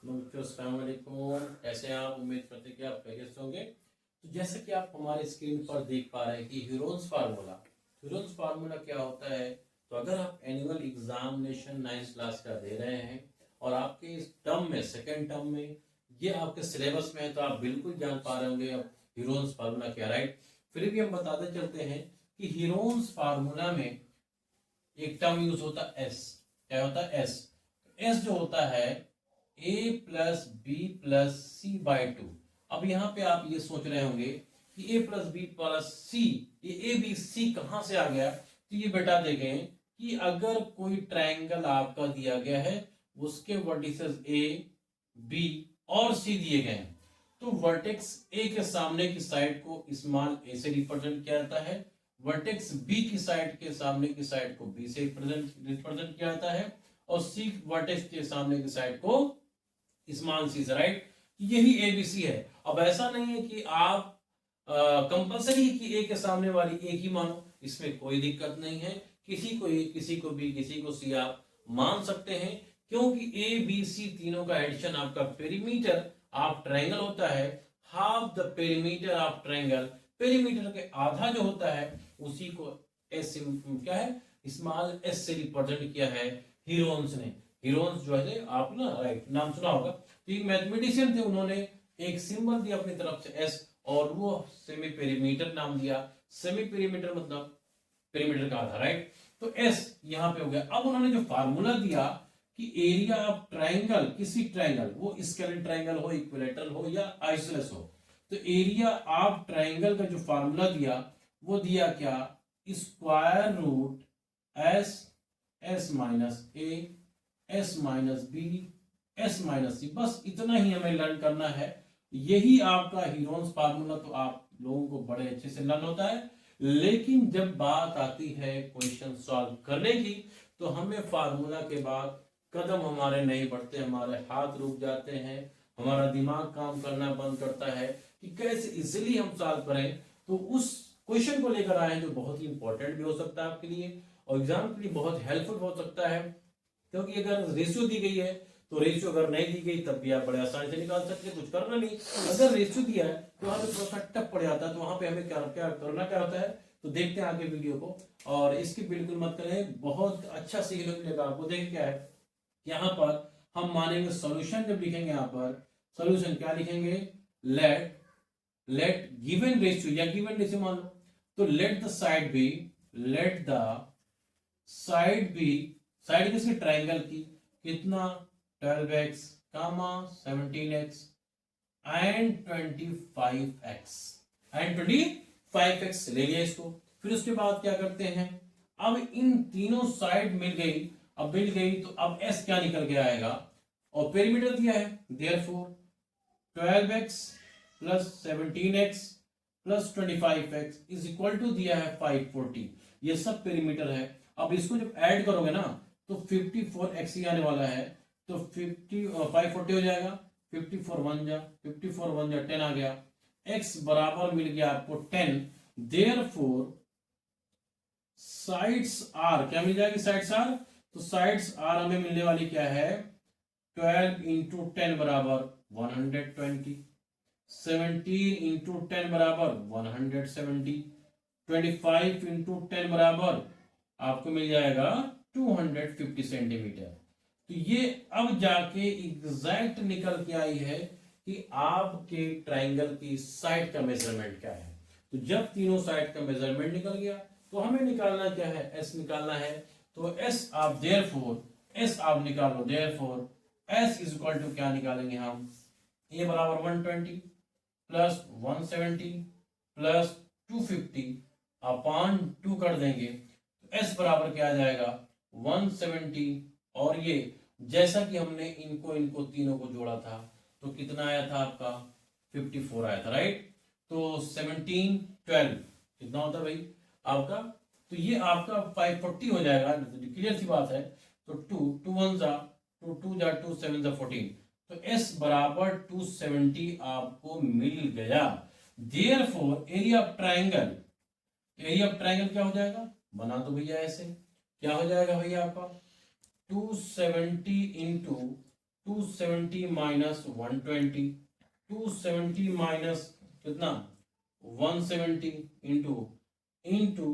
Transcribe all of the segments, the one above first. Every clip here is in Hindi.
अस्सलाम वालेकुम। कैसे हैं आप? उम्मीद करते हैं कि आप खैरियत से होंगे। तो जैसे कि आप हमारे स्क्रीन पर देख पा रहे हैं कि ह्यूरोन्स फार्मूला क्या होता है। तो अगर आप एनुअल एग्जामिनेशन 9th क्लास का दे रहे हैं और आपके इस टर्म में सेकेंड टर्म में ये आपके सिलेबस में है तो आप बिल्कुल जान पा रहे होंगे अब ह्यूरोन्स फार्मूला क्या, राइट। फिर भी हम बताते चलते हैं कि ह्यूरोन्स फार्मूला में एक टर्म यूज होता है एस। क्या होता है? एस। एस जो होता है a plus B plus C by two. अब यहां पे आप ये सोच रहे होंगे कि a प्लस बी प्लस सी, ये ए बी सी कहां से आ गया। तो ये बेटा देखें कि अगर कोई ट्रायंगल आपका दिया गया है, उसके वर्टिसेस a b और c दिए गए हैं, तो वर्टेक्स a के सामने की साइड को स्मॉल a से रिप्रेजेंट किया जाता है, वर्टेक्स b की साइड के सामने की साइड को b से रिप्रेजेंट किया जाता है, और c वर्टेक्स के सामने की साइड को स्मॉल सी से, राइट। यही एबीसी है। अब ऐसा नहीं है कि आप कंपलसरी कि ए के सामने वाली एक ही मानो, इसमें कोई दिक्कत नहीं है। किसी को ए, किसी को बी, किसी को सी आप मान सकते हैं, क्योंकि ए बी सी तीनों का एडिशन आपका पेरीमीटर ऑफ ट्रायंगल होता है। Half the perimeter of triangle, perimeter के आधा जो होता है उसी को एस क्या है, स्मॉल एस से रिप्रेजेंट किया है हीरोन्स ने। हीरोन्स जो है आप ना, राइट, नाम सुना होगा। तो एक मैथमेटिशियन थे, उन्होंने एक सिंबल दिया अपनी तरफ से एस, और वो सेमी पेरीमीटर नाम दिया। सेमी पेरीमीटर मतलब पेरीमीटर का आधा, राइट। तो एस यहां पे हो गया। अब उन्होंने जो फार्मूला दिया कि एरिया ऑफ ट्रायंगल, किसी ट्रायंगल, वो स्केलेन ट्रायंगल हो, इक्विलेटरल हो या आइसोसेलेस हो, तो एरिया ऑफ ट्रायंगल का जो फार्मूला दिया वो दिया क्या, square root S, S minus A, S minus B, S minus C. बस इतना ही हमें लर्न करना है। यही आपका हीरोन्स फार्मूला तो आप लोगों को बड़े अच्छे से लर्न होता है। लेकिन जब बात आती है क्वेश्चन सॉल्व करने की, तो हमें फार्मूला के बाद कदम हमारे नहीं बढ़ते, हमारे हाथ रुक जाते हैं, हमारा दिमाग काम करना बंद करता है कि कैसे इजीली हम सॉल्व करें। तो उस क्वेश्चन को लेकर आए जो बहुत ही इंपॉर्टेंट भी हो सकता है आपके लिए और एग्जाम के लिए बहुत हेल्पफुल हो सकता है। क्योंकि अगर रेशियो दी गई है तो रेशियो अगर नहीं दी गई तब भी आप बड़े आसानी से निकाल सकते हैं, कुछ करना नहीं। अगर रेशियो दिया है तो वहां पे थोड़ा सा टफ पड़ जाता है, तो वहां पे हमें क्या क्या करना क्या होता है। तो देखते हैं आगे वीडियो को, और इसकी बिल्कुल मत करें, बहुत अच्छा सीखने मिलेगा आपको। देखिए क्या है, यहाँ पर हम मानेंगे सोल्यूशन। जब लिखेंगे यहाँ पर सोल्यूशन क्या लिखेंगे, लेट लेट गिवन रेशियो या गिवन रेशियो मान लो, तो let the side B, let the side B, side किसकी, ट्रायंगल की, कितना 12x, 17x and 25x and 25x ले लिया इसको। फिर उसके बाद क्या करते हैं, अब इन तीनों साइड मिल गई। अब मिल गई तो अब s क्या निकल के आएगा, और पेरीमीटर दिया है, therefore 12x plus 17x plus 25x is equal to दिया है 540। ये सब पेरीमीटर है। अब इसको जब ऐड करोगे ना तो 54x ही आने वाला है, तो 540 हो जाएगा। 54 1 जा 10 आ गया। x बराबर मिल गया आपको 10। देयरफॉर साइड्स आर क्या मिल जाएगी, साइड्स आर, तो साइड्स आर हमें मिलने वाली क्या है, 12 इंटू 10 बराबर 120, 17 इंटू 10 बराबर 170, 25 इंटू 10 बराबर आपको मिल जाएगा 250 सेंटीमीटर। तो ये अब जाके एग्जैक्ट निकल के आई है कि आपके ट्रायंगल की साइड का मेजरमेंट क्या है। तो जब तीनों साइड का मेजरमेंट निकल गया तो हमें निकालना क्या है, एस निकालना है। तो एस आप देयरफॉर एस आप निकालो, therefore S is equal to क्या निकालेंगे हम, ए बराबर 120 प्लस 170 प्लस 250 अपॉन 2 कर देंगे, तो एस बराबर क्या आ जाएगा 170। और ये जैसा कि हमने इनको इनको तीनों को जोड़ा था तो कितना आया था आपका 54 आया था, राइट। तो 17 12 कितना होता है भाई आपका, तो ये आपका 540 हो जाएगा। क्लियर सी बात है। तो 2 1 जा 2 जा 2 7 जा 14, तो S बराबर 270 आपको मिल गया। Therefore area of triangle, area of triangle क्या हो जाएगा, बना दो भैया ऐसे, क्या हो जाएगा भैया आपका 270 इंटू 270 माइनस 120, 270 माइनस कितना 170 इंटू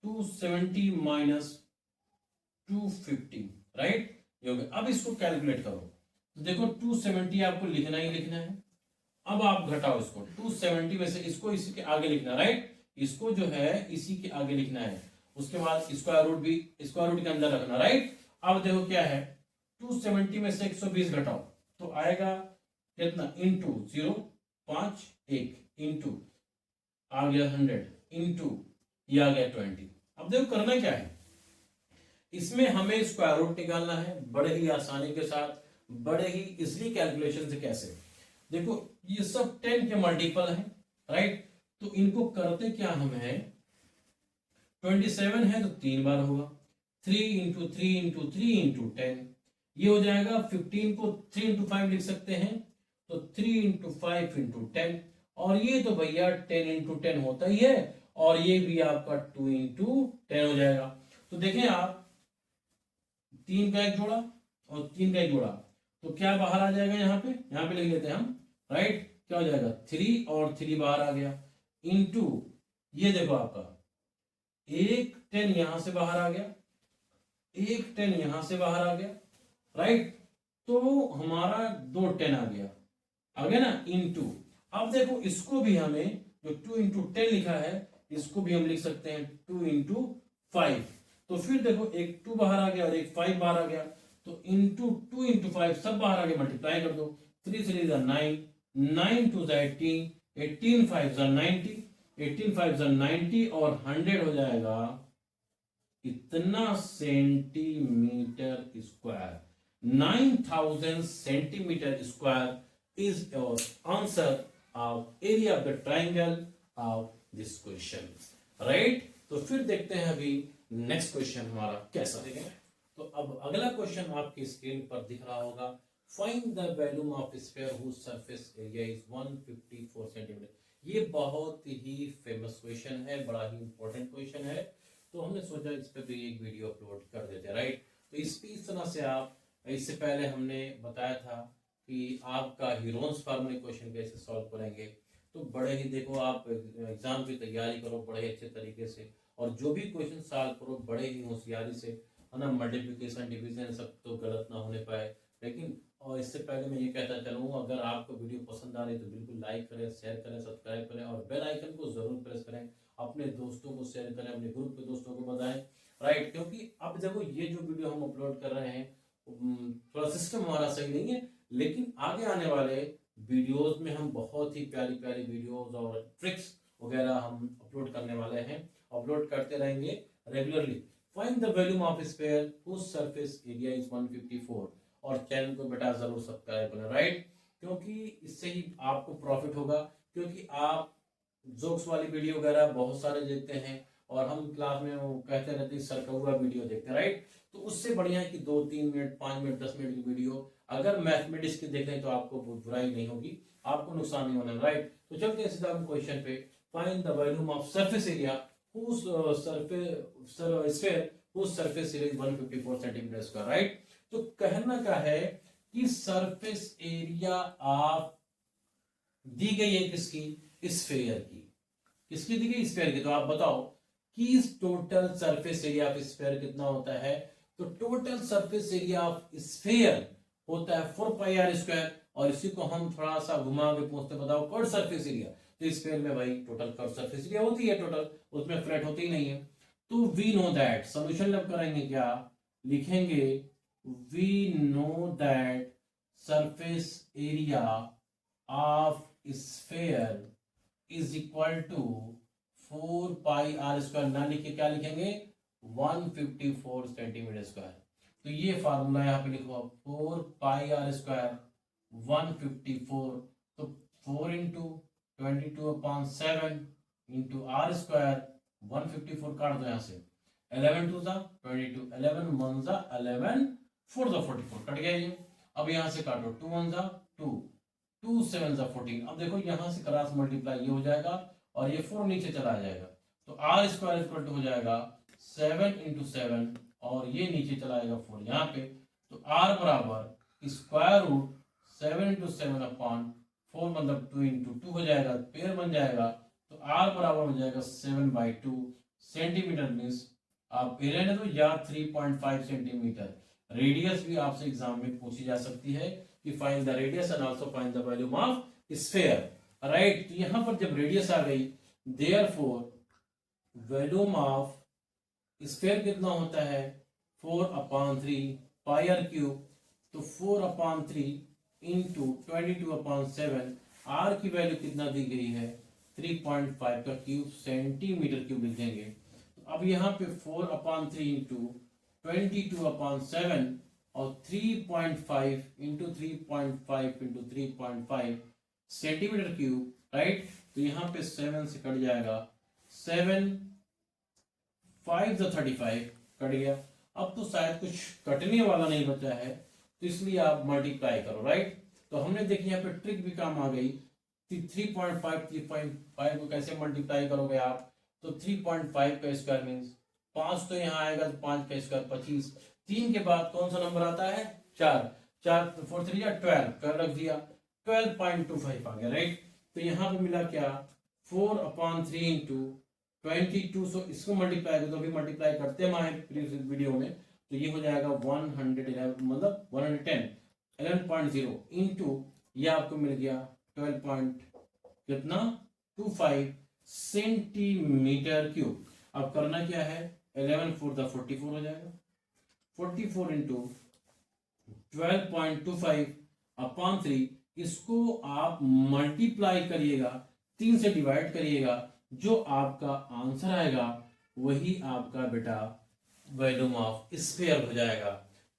270 माइनस 250, राइट। ये हो गया। अब इसको कैलकुलेट करो तो देखो 270 आपको लिखना ही लिखना है। अब आप घटाओ इसको 270 में से इसको इसी के आगे लिखना, राइट। इसको जो है इसी के आगे लिखना है, उसके बाद स्क्वायर रूट भी स्क्वायर रूट के अंदर रखना, राइट। अब देखो क्या है 270 में से 120 घटाओ तो आएगा कितना इंटू 0.5 1 इंटू आ गया 100 इंटू ये आ गया 20। अब देखो करना क्या है, इसमें हमें स्क्वायर रूट निकालना है बड़े ही आसानी के साथ, बड़े ही इजली कैलकुलेशन से। कैसे देखो ये सब 10 के मल्टीपल है, राइट। तो इनको करते क्या हम है 27 है तो 3 बार होगा, 3 इंटू 3 इंटू 3 इंटू 10 ये हो जाएगा 15 को 3 इंटू 5 लिख सकते हैं तो 3 इंटू 5 इंटू 10, और ये तो भैया 10 इंटू 10 होता ही है, और ये भी आपका 2 इंटू 10 हो जाएगा। तो देखें आप 3 का एक जोड़ा और 3 का एक जोड़ा तो क्या बाहर आ जाएगा, यहाँ पे लिख लेते हैं हम, राइट। क्या हो जाएगा 3 और 3 बाहर आ गया इंटू ये देखो आपका एक 10 यहां से बाहर आ गया, एक 10 यहां से बाहर आ गया, राइट। तो हमारा 2 10 आ गया ना इंटू। अब देखो इसको भी हमें जो 2 इंटू 10 लिखा है इसको भी हम लिख सकते हैं 2 इंटू 5। तो फिर देखो एक 2 बाहर आ गया और एक 5 बाहर आ गया तो इंटू 2 इंटू 5 सब बाहर आ गया, मल्टीप्लाई कर दो 3 3 9 9 2 18 18 5 90 18 5 90 और 100 हो जाएगा इतना centimetre square. 9000 centimetre square is your answer of area of the triangle of this question, right. तो फिर देखते हैं अभी नेक्स्ट क्वेश्चन हमारा कैसा है। तो अब अगला क्वेश्चन आपकी स्क्रीन पर दिख रहा होगा, find the volume of sphere whose surface area is 154 centimetre. ये बहुत ही फेमस क्वेश्चन है, बड़ा ही इंपॉर्टेंट क्वेश्चन है, तो हमने सोचा इस पे भी एक वीडियो अपलोड कर देते हैं, राइट। तो इस तरह से आप, इससे पहले हमने बताया था कि आपका हीरोन्स फॉर्मूले क्वेश्चन कैसे सॉल्व करेंगे। तो बड़े ही देखो आप एग्जाम की तैयारी करो बड़े अच्छे तरीके से, और जो भी क्वेश्चन सॉल्व करो बड़े ही होशियारी से, है ना। मल्टीप्लिकेशन डिवीजन सब तो गलत ना होने पाए। लेकिन और इससे पहले मैं ये कहता चलूँ, अगर आपको वीडियो पसंद आ रही तो बिल्कुल लाइक करें, शेयर करें, सब्सक्राइब करें और बेल आइकन को जरूर प्रेस करें। अपने दोस्तों को शेयर करें, अपने ग्रुप के दोस्तों को बताएं, राइट। क्योंकि अब देखो ये जो वीडियो हम अपलोड कर रहे हैं थोड़ा सिस्टम हमारा सही नहीं है, लेकिन आगे आने वाले वीडियोस में हम बहुत ही प्यारी प्यारी वीडियोस और ट्रिक्स वगैरह हम अपलोड करने वाले हैं, अपलोड करते रहेंगे regularly. Find the volume of sphere whose surface area is 154, और चैनल को बेटा जरूर सब्सक्राइब करें, राइट। क्योंकि इससे ही आपको प्रॉफिट होगा, क्योंकि आप जोक्स वाली वीडियो वगैरह बहुत सारे देखते हैं और हम क्लास में वो कहते रहते हैं सरकौआ वीडियो देखते हैं, राइट। तो उससे बढ़िया है कि 2-3 मिनट 5 मिनट 10 मिनट की वीडियो अगर मैथमेटिक्स की देख लें तो आपको बुराई नहीं होगी, आपको नुकसान नहीं होना, राइट। तो चलते हैं सीधा हम क्वेश्चन पे। Find the volume of surface area whose sphere whose surface area is 154 centimetre square, right. तो कहना क्या है कि सरफेस एरिया ऑफ दी गई है किसकी, स्फीयर की। किसकी दी गई, स्फीयर की। तो आप बताओ कि total surface area of sphere कितना होता है। तो total surface area of sphere होता है 4 पाई आर स्क्वायर, और इसी को हम थोड़ा सा घुमा के पूछते बताओ कर्व सरफेस एरिया। तो स्फीयर में भाई टोटल कर्व सरफेस एरिया होती है टोटल, उसमें फ्लैट होती ही नहीं है। तो वी नो दैट, सॉल्यूशन लब करेंगे क्या, लिखेंगे we know that surface area of sphere is equal to 4 pi r square, ना लिखे क्या लिखेंगे 154 सेंटीमीटर स्क्वायर। तो ये फार्मूला यहाँ पे लिखो 4 पाई आर स्क्वायर 154, तो 4 इंटू 22/7 इंटू आर स्क्वायर 154 काट दो यहाँ से, 11 2 22, 11 1 11 4 44 कट गया ये। अब यहाँ से काटो 2 1 2 2 7 14। अब देखो यहाँ से क्रॉस मल्टीप्लाई ये हो जाएगा और ये 4 नीचे चला जाएगा, तो आर स्क्वायर इक्वल टू हो जाएगा 7 इंटू 7 और ये नीचे चला जाएगा 4 यहाँ पे, तो आर बराबर स्क्वायर रूट 7 इंटू 7/4 मतलब 2 इंटू 2 हो जाएगा, पेयर बन जाएगा। तो r बराबर हो जाएगा 7/2 सेंटीमीटर मीन्स आप एरिया ने तो या 3.5 सेंटीमीटर। रेडियस भी आपसे एग्जाम में पूछी जा सकती है कि find the radius and also find the volume of sphere, right. तो यहां पर जब रेडियस आ गई, देयरफॉर वॉल्यूम ऑफ स्फीयर कितना होता है 4/3 पाई r क्यूब। तो 4/3 इंटू 22/7, r की वैल्यू कितना दी गई है 3.5 का क्यूब सेंटीमीटर क्यूब लिखेंगे। अब यहाँ पे 4/3 इंटू 22/7 और 3.5 into 3.5 into 3.5 centimetre cube, right. तो यहाँ पे 7 से कट जाएगा, 7 5 35 कट गया। अब तो शायद कुछ कटने वाला नहीं बचा है, तो इसलिए आप मल्टीप्लाई करो, राइट। तो हमने देखी यहाँ पे ट्रिक भी काम आ गई। 3.5 को कैसे मल्टीप्लाई करोगे आप, तो 3.5 का स्क्वायर मीन्स 5 तो यहाँ आएगा, तो 5 का स्क्वायर 25। 3 के बाद कौन सा नंबर आता है 4, 4 4 3 12 रख दिया, 12.25 आ गया, राइट। तो यहाँ पे मिला क्या 4/3 इंटू 22। सो इसको मल्टीप्लाई करो, तो अभी मल्टीप्लाई करते हैं हमारे प्रीवियस वीडियो में, तो ये हो जाएगा 111 मतलब 110 11.0 इंटू ये आपको मिल गया 12.25 सेंटीमीटर क्यूब। अब करना क्या है 11 4 44 हो जाएगा, 44 इंटू 12.25/3 इसको आप मल्टीप्लाई करिएगा, 3 से डिवाइड करिएगा, जो आपका आंसर आएगा वही आपका बेटा वॉल्यूम ऑफ स्फीयर हो जाएगा,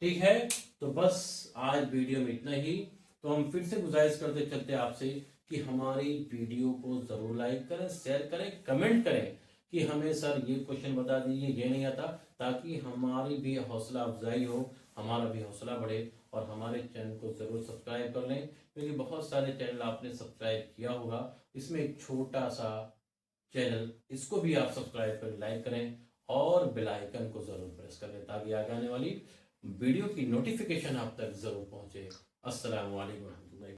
ठीक है। तो बस आज वीडियो में इतना ही। तो हम फिर से गुजारिश करते चलते आपसे कि हमारी वीडियो को जरूर लाइक करें, शेयर करें, कमेंट करें कि हमें सर ये क्वेश्चन बता दीजिए, ये नहीं आता, ताकि हमारी भी हौसला अफजाई हो, हमारा भी हौसला बढ़े। और हमारे चैनल को जरूर सब्सक्राइब कर लें, क्योंकि बहुत सारे चैनल आपने सब्सक्राइब किया होगा, इसमें एक छोटा सा चैनल, इसको भी आप सब्सक्राइब करें, लाइक करें और बेल आइकन को जरूर प्रेस करें, ताकि आगे आने वाली वीडियो की नोटिफिकेशन आप तक जरूर पहुंचे। अस्सलाम वालेकुम।